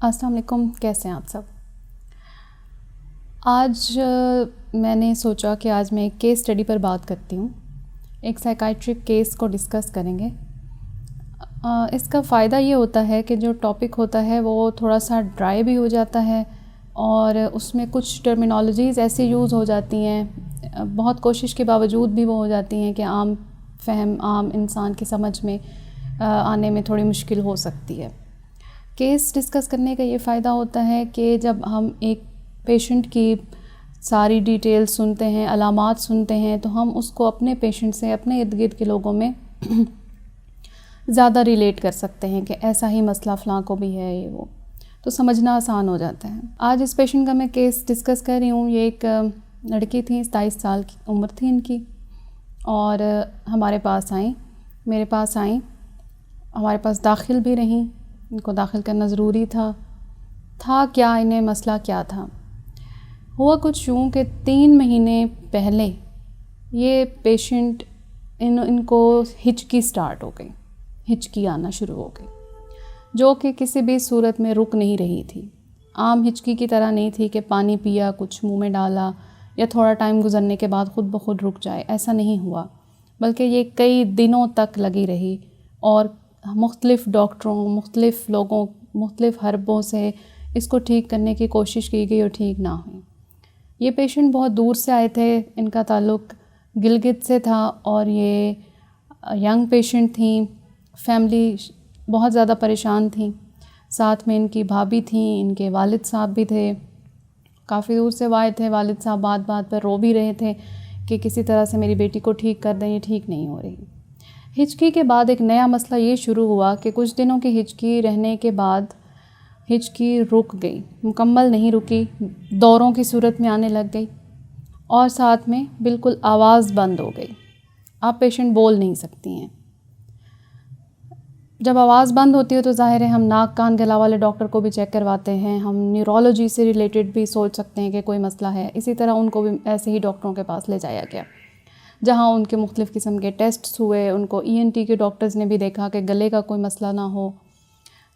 अस्सलाम वालेकुम, कैसे हैं आप सब। आज मैंने सोचा कि आज मैं एक केस स्टडी पर बात करती हूँ। एक साइकाइट्रिक केस को डिस्कस करेंगे। इसका फ़ायदा ये होता है कि जो टॉपिक होता है वो थोड़ा सा ड्राई भी हो जाता है और उसमें कुछ टर्मिनोलॉजीज़ ऐसी यूज़ हो जाती हैं, बहुत कोशिश के बावजूद भी वो हो जाती हैं कि आम इंसान की समझ में आने में थोड़ी मुश्किल हो सकती है। केस डिस्कस करने का ये फ़ायदा होता है कि जब हम एक पेशेंट की सारी डिटेल्स सुनते हैं, अलामात सुनते हैं, तो हम उसको अपने पेशेंट से, अपने इर्द गिर्द के लोगों में ज़्यादा रिलेट कर सकते हैं कि ऐसा ही मसला फ़लाँ को भी है, ये वो, तो समझना आसान हो जाता है। आज इस पेशेंट का मैं केस डिस्कस कर रही हूँ। ये एक लड़की थी, 27 साल की उम्र थी इनकी, और हमारे पास आई, मेरे पास आई, हमारे पास दाखिल भी रहीं। इनको दाखिल करना ज़रूरी था क्या, इन्हें मसला क्या था। हुआ कुछ यूँ कि 3 महीने पहले ये पेशेंट इनको हिचकी स्टार्ट हो गई, हिचकी आना शुरू हो गई, जो कि किसी भी सूरत में रुक नहीं रही थी। आम हिचकी की तरह नहीं थी कि पानी पिया, कुछ मुंह में डाला या थोड़ा टाइम गुजरने के बाद ख़ुद ब खुद रुक जाए, ऐसा नहीं हुआ, बल्कि ये कई दिनों तक लगी रही और मुख्तलिफ़ डॉक्टरों, मुख्तलिफ़ लोगों, मुख्तलिफ़ हर्बों से इसको ठीक करने की कोशिश की गई और ठीक ना हुई। ये पेशेंट बहुत दूर से आए थे, इनका ताल्लुक़ गिलगित से था और ये यंग पेशेंट थी। फैमिली बहुत ज़्यादा परेशान थी, साथ में इनकी भाभी थी, इनके वालिद साहब भी थे। काफ़ी दूर से आए थे। वालिद साहब बात बात पर रो भी रहे थे कि किसी तरह से मेरी बेटी को ठीक कर दें, ये ठीक नहीं हो रही। हिचकी के बाद एक नया मसला ये शुरू हुआ कि कुछ दिनों की हिचकी रहने के बाद हिचकी रुक गई, मुकम्मल नहीं रुकी, दौरों की सूरत में आने लग गई और साथ में बिल्कुल आवाज़ बंद हो गई। आप पेशेंट बोल नहीं सकती हैं। जब आवाज़ बंद होती है तो ज़ाहिर है हम नाक कान गला वाले डॉक्टर को भी चेक करवाते हैं, हम न्यूरोलॉजी से रिलेटेड भी सोच सकते हैं कि कोई मसला है। इसी तरह उनको भी ऐसे ही डॉक्टरों के पास ले जाया गया, जहाँ उनके मुख्तलिफ़ किस्म के टेस्ट्स हुए। उनको ENT के डॉक्टर्स ने भी देखा कि गले का कोई मसला ना हो,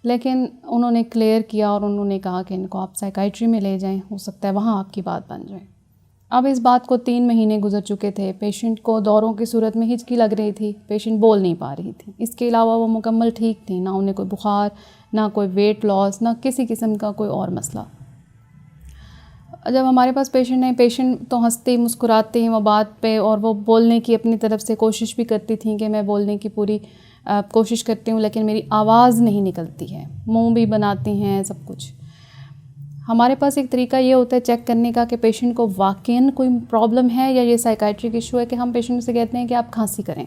लेकिन उन्होंने क्लियर किया और उन्होंने कहा कि इनको आप साइकाइट्री में ले जाएं, हो सकता है वहाँ आपकी बात बन जाए। अब इस बात को 3 महीने गुजर चुके थे। पेशेंट को दौरों की सूरत में हिचकी लग रही थी, पेशेंट बोल नहीं पा रही थी। इसके अलावा वो मुकम्मल ठीक थी, ना उन्हें कोई बुखार, ना कोई वेट लॉस, ना किसी किस्म का कोई और मसला। जब हमारे पास पेशेंट आए, पेशेंट तो हंसती मुस्कुराती वो बात पे, और वो बोलने की अपनी तरफ से कोशिश भी करती थी कि मैं बोलने की पूरी कोशिश करती हूँ, लेकिन मेरी आवाज़ नहीं निकलती है। मुंह भी बनाती हैं, सब कुछ। हमारे पास एक तरीका ये होता है चेक करने का कि पेशेंट को वाकईन कोई प्रॉब्लम है या ये साइकाइट्रिक इशू है, कि हम पेशेंट से कहते हैं कि आप खांसी करें।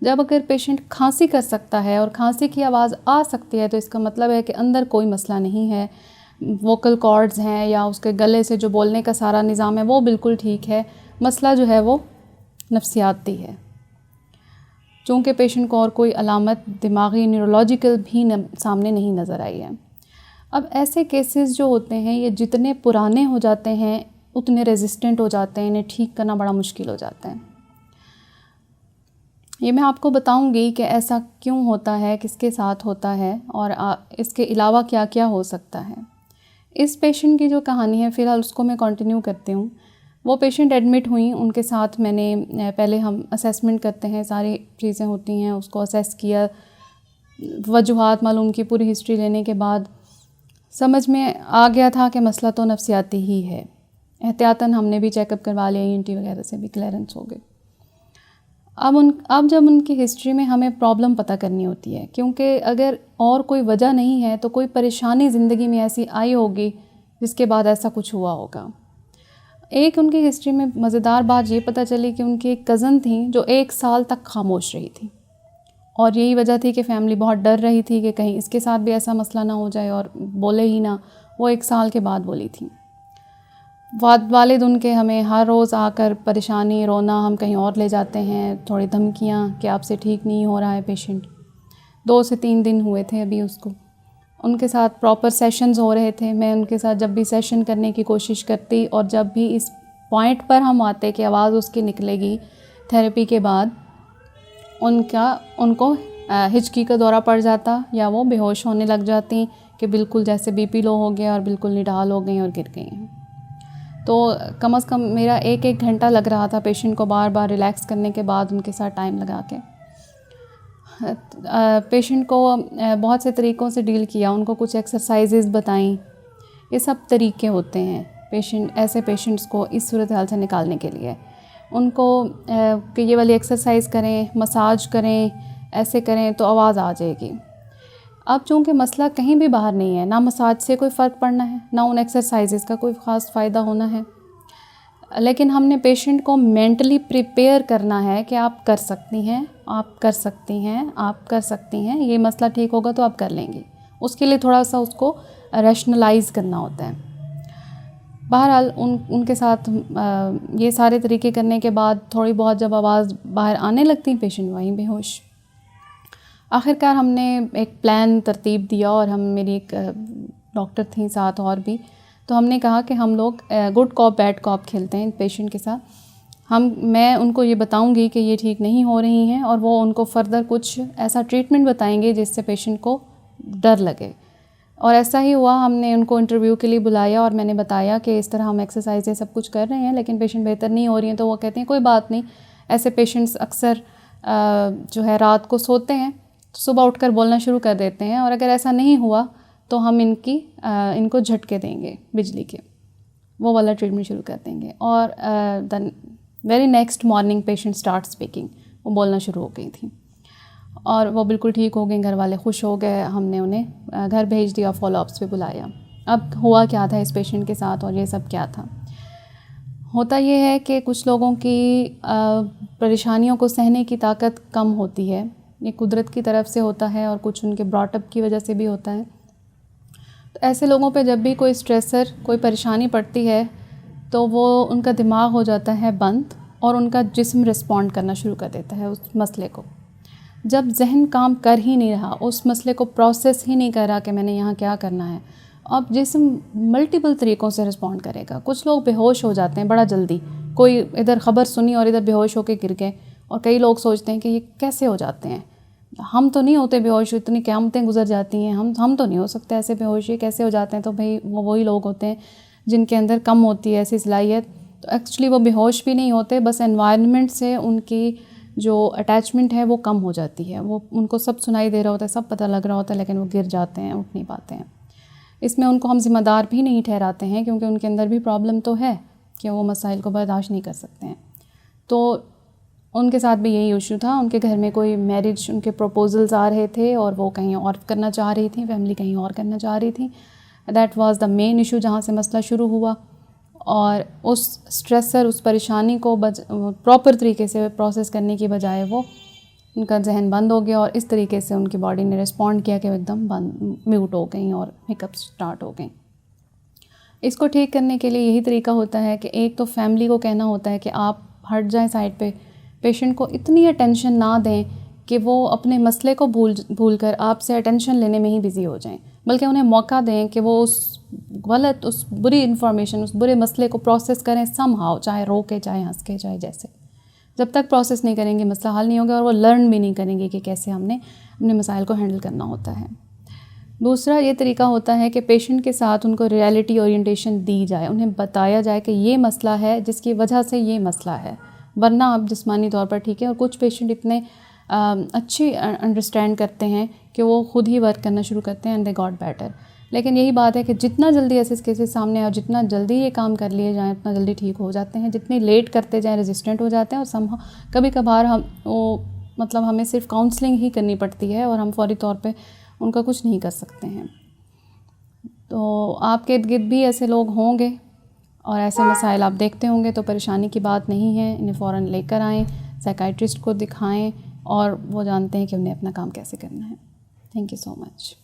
जब अगर पेशेंट खांसी कर सकता है और खांसी की आवाज़ आ सकती है, तो इसका मतलब है कि अंदर कोई मसला नहीं है, वोकल कॉर्ड्स हैं या उसके गले से जो बोलने का सारा निज़ाम है वो बिल्कुल ठीक है। मसला जो है वो नफ्सियाती है। चूँकि पेशेंट को और कोई अलामत दिमागी न्यूरोलॉजिकल भी सामने नहीं नज़र आई है। अब ऐसे केसेस जो होते हैं, ये जितने पुराने हो जाते हैं उतने रेजिस्टेंट हो जाते हैं, इन्हें ठीक करना बड़ा मुश्किल हो जाता है। ये मैं आपको बताऊंगी कि ऐसा क्यों होता है, किसके साथ होता है और इसके अलावा क्या क्या हो सकता है। इस पेशेंट की जो कहानी है फ़िलहाल उसको मैं कंटिन्यू करती हूँ। वो पेशेंट एडमिट हुई, उनके साथ मैंने पहले हम असेसमेंट करते हैं, सारी चीज़ें होती हैं, उसको असेस किया, वजूहात मालूम की, पूरी हिस्ट्री लेने के बाद समझ में आ गया था कि मसला तो नफ्सियाती ही है। एहतियातन हमने भी चेकअप करवा लिया, ENT वगैरह से भी क्लियरेंस हो गई। अब जब उनकी हिस्ट्री में हमें प्रॉब्लम पता करनी होती है, क्योंकि अगर और कोई वजह नहीं है तो कोई परेशानी ज़िंदगी में ऐसी आई होगी जिसके बाद ऐसा कुछ हुआ होगा। एक उनकी हिस्ट्री में मज़ेदार बात ये पता चली कि उनकी एक कज़न थी जो 1 साल तक खामोश रही थी, और यही वजह थी कि फ़ैमिली बहुत डर रही थी कि कहीं इसके साथ भी ऐसा मसला ना हो जाए और बोले ही ना। वो 1 साल के बाद बोली थी। वालिद उनके हमें हर रोज़ आकर परेशानी, रोना, हम कहीं और ले जाते हैं, थोड़ी धमकियाँ कि आपसे ठीक नहीं हो रहा है पेशेंट। 2 से 3 दिन हुए थे अभी उसको। उनके साथ प्रॉपर सेशंस हो रहे थे। मैं उनके साथ जब भी सेशन करने की कोशिश करती और जब भी इस पॉइंट पर हम आते कि आवाज़ उसकी निकलेगी थेरेपी के बाद, उनको हिचकी का दौरा पड़ जाता या वो बेहोश होने लग जाती कि बिल्कुल जैसे बीपी लो हो गया और बिल्कुल निढाल हो गई और गिर गई हैं। तो कम से कम मेरा 1-1 घंटा लग रहा था पेशेंट को बार बार रिलैक्स करने के बाद उनके साथ टाइम लगा के। पेशेंट को बहुत से तरीक़ों से डील किया, उनको कुछ एक्सरसाइजेज़ बताई। ये सब तरीके होते हैं ऐसे पेशेंट्स को इस सूरत हाल से निकालने के लिए। उनको कि ये वाली एक्सरसाइज करें, मसाज करें, ऐसे करें तो आवाज़ आ जाएगी। अब चूँकि मसला कहीं भी बाहर नहीं है, ना मसाज से कोई फ़र्क पड़ना है, ना उन एक्सरसाइजेज़ का कोई ख़ास फ़ायदा होना है, लेकिन हमने पेशेंट को मेंटली प्रिपेयर करना है कि आप कर सकती हैं, आप कर सकती हैं, आप कर सकती हैं, ये मसला ठीक होगा तो आप कर लेंगी। उसके लिए थोड़ा सा उसको रैशनलाइज़ करना होता है। बहरहाल उनके साथ ये सारे तरीके करने के बाद थोड़ी बहुत जब आवाज़ बाहर आने लगती, पेशेंट वहीं बेहोश। आखिरकार हमने एक प्लान तरतीब दिया और मेरी एक डॉक्टर थी साथ और भी, तो हमने कहा कि हम लोग गुड कॉप बैड कॉप खेलते हैं पेशेंट के साथ। मैं उनको ये बताऊंगी कि ये ठीक नहीं हो रही हैं और वो उनको फ़र्दर कुछ ऐसा ट्रीटमेंट बताएंगे जिससे पेशेंट को डर लगे। और ऐसा ही हुआ, हमने उनको इंटरव्यू के लिए बुलाया और मैंने बताया कि इस तरह हम एक्सरसाइजें सब कुछ कर रहे हैं लेकिन पेशेंट बेहतर नहीं हो रही हैं। तो वो कहते हैं कोई बात नहीं, ऐसे पेशेंट्स अक्सर जो है रात को सोते हैं तो सुबह उठकर बोलना शुरू कर देते हैं, और अगर ऐसा नहीं हुआ तो हम इनको झटके देंगे बिजली के, वो वाला ट्रीटमेंट शुरू कर देंगे। और the very next morning patient start speaking, वो बोलना शुरू हो गई थी और वो बिल्कुल ठीक हो गई, घर वाले खुश हो गए। हमने उन्हें घर भेज दिया, फॉलोअप्स पे बुलाया। अब हुआ क्या था इस पेशेंट के साथ और ये सब क्या था? होता ये है कि कुछ लोगों की परेशानियों को सहने की ताकत कम होती है, ये कुदरत की तरफ से होता है और कुछ उनके ब्रॉटअप की वजह से भी होता है। तो ऐसे लोगों पे जब भी कोई स्ट्रेसर, कोई परेशानी पड़ती है तो वो उनका दिमाग हो जाता है बंद और उनका जिस्म रिस्पॉन्ड करना शुरू कर देता है उस मसले को। जब जहन काम कर ही नहीं रहा, उस मसले को प्रोसेस ही नहीं कर रहा कि मैंने यहाँ क्या करना है, अब जिस्म मल्टीपल तरीक़ों से रिस्पॉन्ड करेगा। कुछ लोग बेहोश हो जाते हैं बड़ा जल्दी, कोई इधर ख़बर सुनी और इधर बेहोश होकर गिर गए, और कई लोग सोचते हैं कि ये कैसे हो जाते हैं, हम तो नहीं होते बेहोश, इतनी क़यामतें गुजर जाती हैं, हम तो नहीं हो सकते ऐसे बेहोश, ये कैसे हो जाते हैं? तो भाई वो वही लोग होते हैं जिनके अंदर कम होती है ऐसी सलाहियत। तो एक्चुअली वो बेहोश भी नहीं होते, बस एनवायरनमेंट से उनकी जो अटैचमेंट है वो कम हो जाती है। वो उनको सब सुनाई दे रहा होता है, सब पता लग रहा होता है, लेकिन वो गिर जाते हैं, उठ नहीं पाते हैं। इसमें उनको हम ज़िम्मेदार भी नहीं ठहराते हैं क्योंकि उनके अंदर भी प्रॉब्लम तो है कि वो मसाइल को बर्दाश्त नहीं कर सकते हैं। तो उनके साथ भी यही इशू था। उनके घर में कोई मैरिज, उनके प्रपोजल्स आ रहे थे और वो कहीं और करना चाह रही थी, फैमिली कहीं और करना चाह रही थी। That was the main issue जहाँ से मसला शुरू हुआ। और उस स्ट्रेसर, उस परेशानी को प्रॉपर तरीके से प्रोसेस करने की बजाय वो उनका जहन बंद हो गया और इस तरीके से उनकी बॉडी ने रिस्पॉन्ड किया कि वो एकदम बंद, म्यूट हो गई और हिकअप्स स्टार्ट हो गई। इसको ठीक करने के लिए यही तरीका होता है कि एक तो फैमिली को कहना होता है कि आप हट जाएं साइड पे, पेशेंट को इतनी अटेंशन ना दें कि वो अपने मसले को भूल कर आपसे अटेंशन लेने में ही बिज़ी हो जाएं, बल्कि उन्हें मौका दें कि वो उस गलत, उस बुरी इन्फॉर्मेशन, उस बुरे मसले को प्रोसेस करें समहाउ, चाहे रो के, चाहे हंस के, चाहे जैसे। जब तक प्रोसेस नहीं करेंगे मसला हल नहीं होगा और वो लर्न भी नहीं करेंगे कि कैसे हमने अपने मसाइल को हैंडल करना होता है। दूसरा ये तरीका होता है कि पेशेंट के साथ उनको रियलिटी ओरिएंटेशन दी जाए, उन्हें बताया जाए कि ये मसला है जिसकी वजह से ये मसला है, वरना आप जिस्मानी तौर पर ठीक है। और कुछ पेशेंट इतने अच्छे अंडरस्टैंड करते हैं कि वो खुद ही वर्क करना शुरू करते हैं एंड दे गॉट बेटर। लेकिन यही बात है कि जितना जल्दी ऐसे केसेस सामने आए और जितना जल्दी ये काम कर लिए जाएँ उतना जल्दी ठीक हो जाते हैं। जितनी लेट करते जाएँ रेजिस्टेंट हो जाते हैं और कभी कभार हमें सिर्फ काउंसलिंग ही करनी पड़ती है और हम फौरी तौर पे उनका कुछ नहीं कर सकते हैं। तो आपके इर्द गिर्द भी ऐसे लोग होंगे और ऐसे मसाइल आप देखते होंगे, तो परेशानी की बात नहीं है, इन्हें फ़ौरन लेकर आएँ, साइकाइट्रिस्ट को दिखाएं और वो जानते हैं कि उन्हें अपना काम कैसे करना है। Thank you so much.